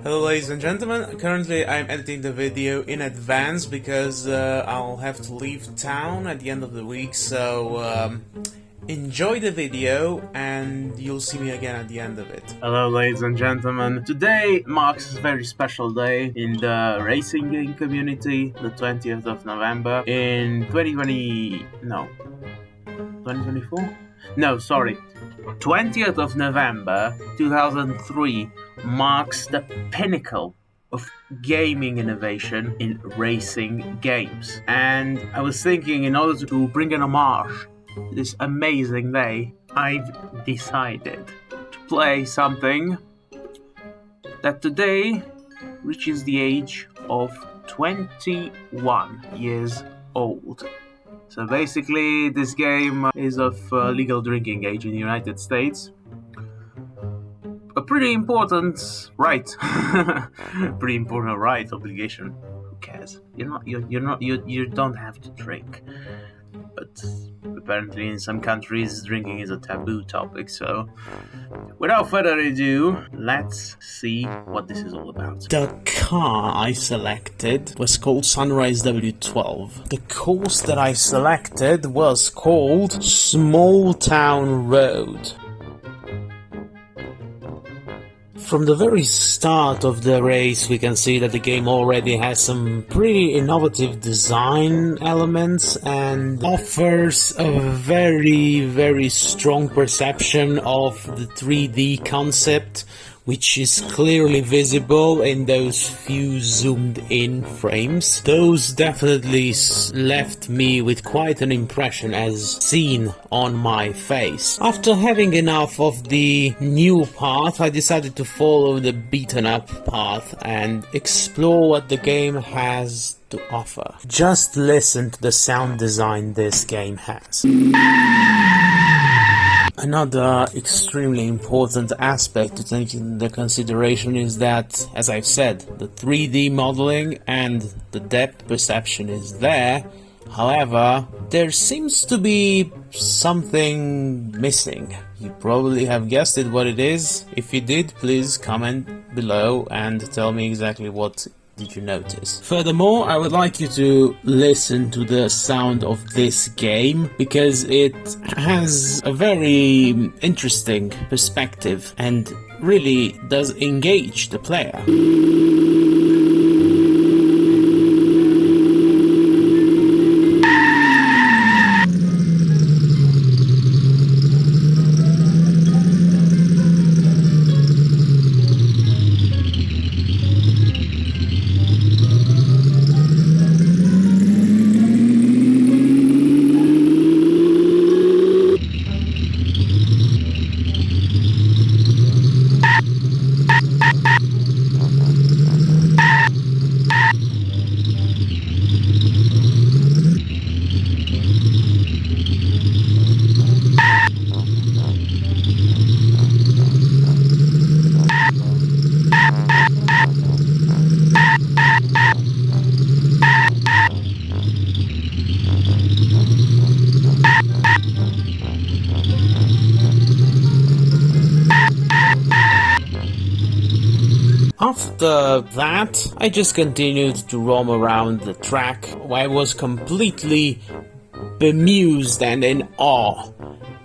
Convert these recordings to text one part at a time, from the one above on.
Hello ladies and gentlemen, currently I'm editing the video in advance because I'll have to leave town at the end of the week, so enjoy the video and you'll see me again at the end of it. Hello ladies and gentlemen, today marks a very special day in the racing game community, the 20th of November in 2024? No, sorry. 20th of November 2003 marks the pinnacle of gaming innovation in racing games. And I was thinking, in order to bring an homage to this amazing day, I've decided to play something that today reaches the age of 21 years old. So basically, this game is of legal drinking age in the United States. A pretty important right, pretty important right, obligation. Who cares? You don't have to drink, but apparently in some countries drinking is a taboo topic. So, without further ado, let's see what this is all about. The car I selected was called Sunrise W12. The course that I selected was called Small Town Road. From the very start of the race, we can see that the game already has some pretty innovative design elements and offers a very strong perception of the 3D concept, which is clearly visible in those few zoomed in frames. Those definitely left me with quite an impression as seen on my face. After having enough of the new path, I decided to follow the beaten up path and explore what the game has to offer. Just listen to the sound design this game has. Another extremely important aspect to take into consideration is that, as I've said, the 3D modeling and the depth perception is there. However, there seems to be something missing. You probably have guessed it what it is. If you did, please comment below and tell me exactly what did you notice. Furthermore, I would like you to listen to the sound of this game because it has a very interesting perspective and really does engage the player. After that, I just continued to roam around the track. I was completely bemused and in awe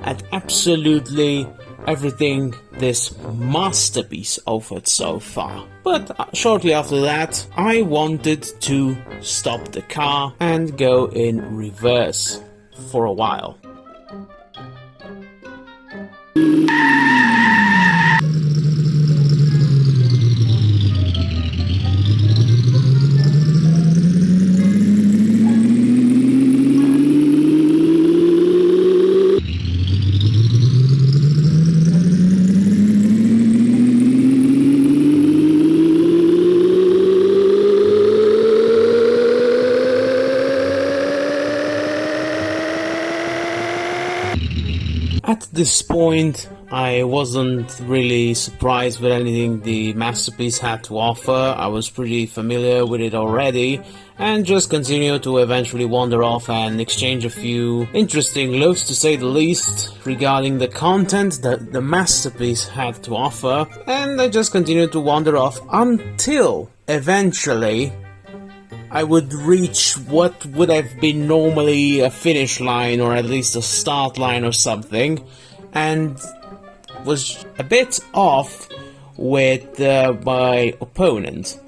at absolutely everything this masterpiece offered so far. But shortly after that, I wanted to stop the car and go in reverse for a while. At this point, I wasn't really surprised with anything the masterpiece had to offer. I was pretty familiar with it already, and just continued to eventually wander off and exchange a few interesting looks, to say the least, regarding the content that the masterpiece had to offer, and I just continued to wander off until eventually I would reach what would have been normally a finish line, or at least a start line or something, and was a bit off with my opponent.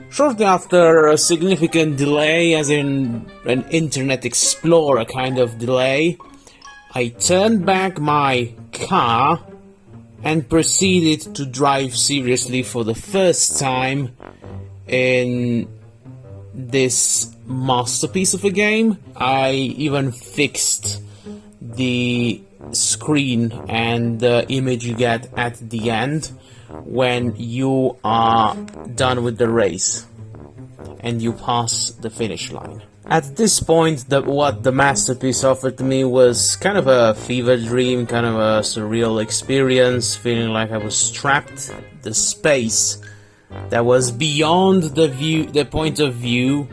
Shortly after a significant delay, as in an Internet Explorer kind of delay, I turned back my car and proceeded to drive seriously for the first time in this masterpiece of a game. I even fixed the screen and the image you get at the end when you are done with the race and you pass the finish line. At this point, what the masterpiece offered to me was kind of a fever dream, kind of a surreal experience, feeling like I was trapped. The space that was beyond the point of view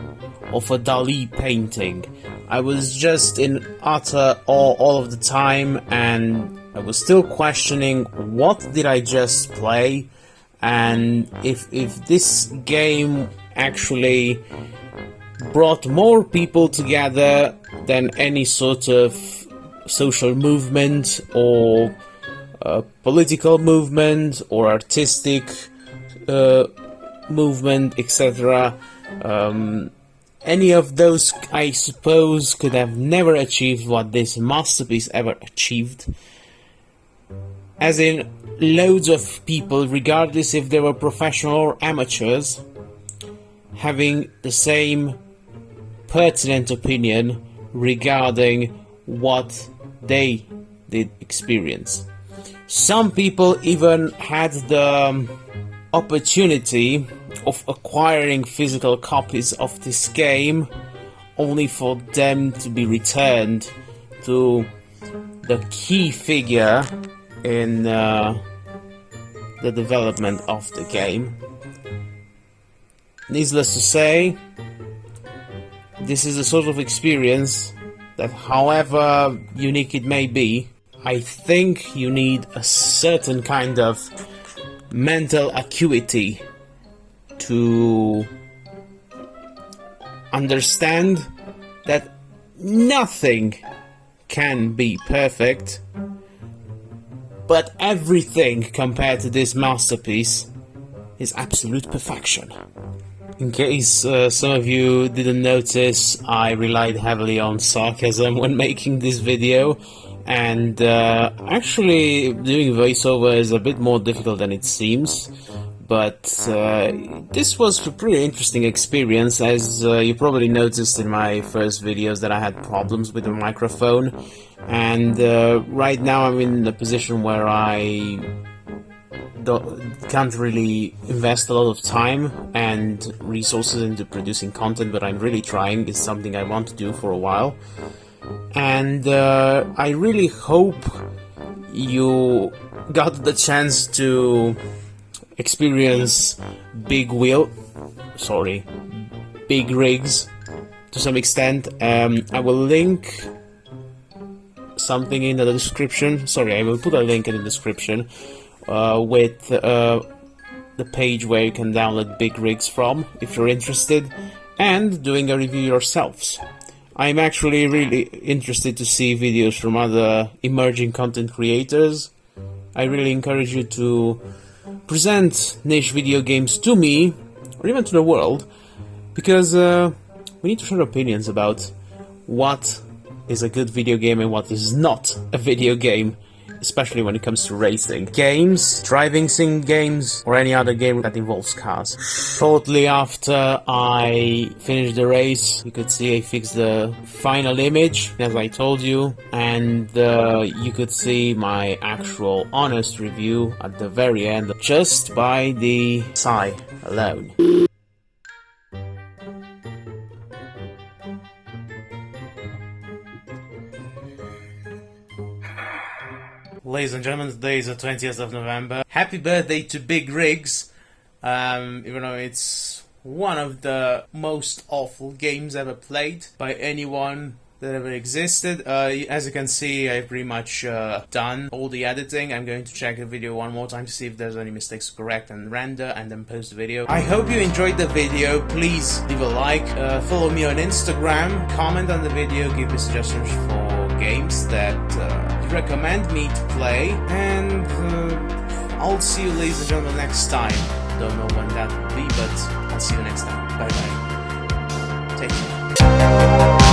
of a Dali painting. I was just in utter awe all of the time, and I was still questioning what did I just play, and if this game actually brought more people together than any sort of social movement or political movement or artistic movement, etc. Any of those, I suppose, could have never achieved what this masterpiece ever achieved. As in, loads of people, regardless if they were professional or amateurs, having the same pertinent opinion regarding what they did experience. Some people even had the opportunity of acquiring physical copies of this game, only for them to be returned to the key figure in the development of the game. Needless to say, this is a sort of experience that, however unique it may be, I think you need a certain kind of mental acuity to understand that nothing can be perfect, but everything compared to this masterpiece is absolute perfection. In case some of you didn't notice, I relied heavily on sarcasm when making this video, and actually doing voiceover is a bit more difficult than it seems. But this was a pretty interesting experience, as you probably noticed in my first videos that I had problems with the microphone, and right now I'm in a position where I can't really invest a lot of time and resources into producing content, but I'm really trying. It's something I want to do for a while, and I really hope you got the chance to experience big rigs to some extent. I will link something in the description. I will put a link in the description with the page where you can download big rigs from if you're interested, and doing a review yourselves. I'm actually really interested to see videos from other emerging content creators. I really encourage you to present niche video games to me, or even to the world, because we need to share opinions about what is a good video game and what is not a video game, especially when it comes to racing games, driving sim games, or any other game that involves cars. Shortly after I finished the race, you could see I fixed the final image, as I told you, and you could see my actual honest review at the very end, just by the sigh alone. Ladies and gentlemen, today is the 20th of November. Happy birthday to Big Rigs, even though it's one of the most awful games ever played by anyone that ever existed. As you can see, I've pretty much done all the editing. I'm going to check the video one more time to see if there's any mistakes to correct and render and then post the video. I hope you enjoyed the video. Please leave a like, follow me on Instagram, comment on the video, give me suggestions for games that you recommend me to play, and I'll see you, ladies and gentlemen, next time. Don't know when that will be, but I'll see you next time. Bye bye. Take care.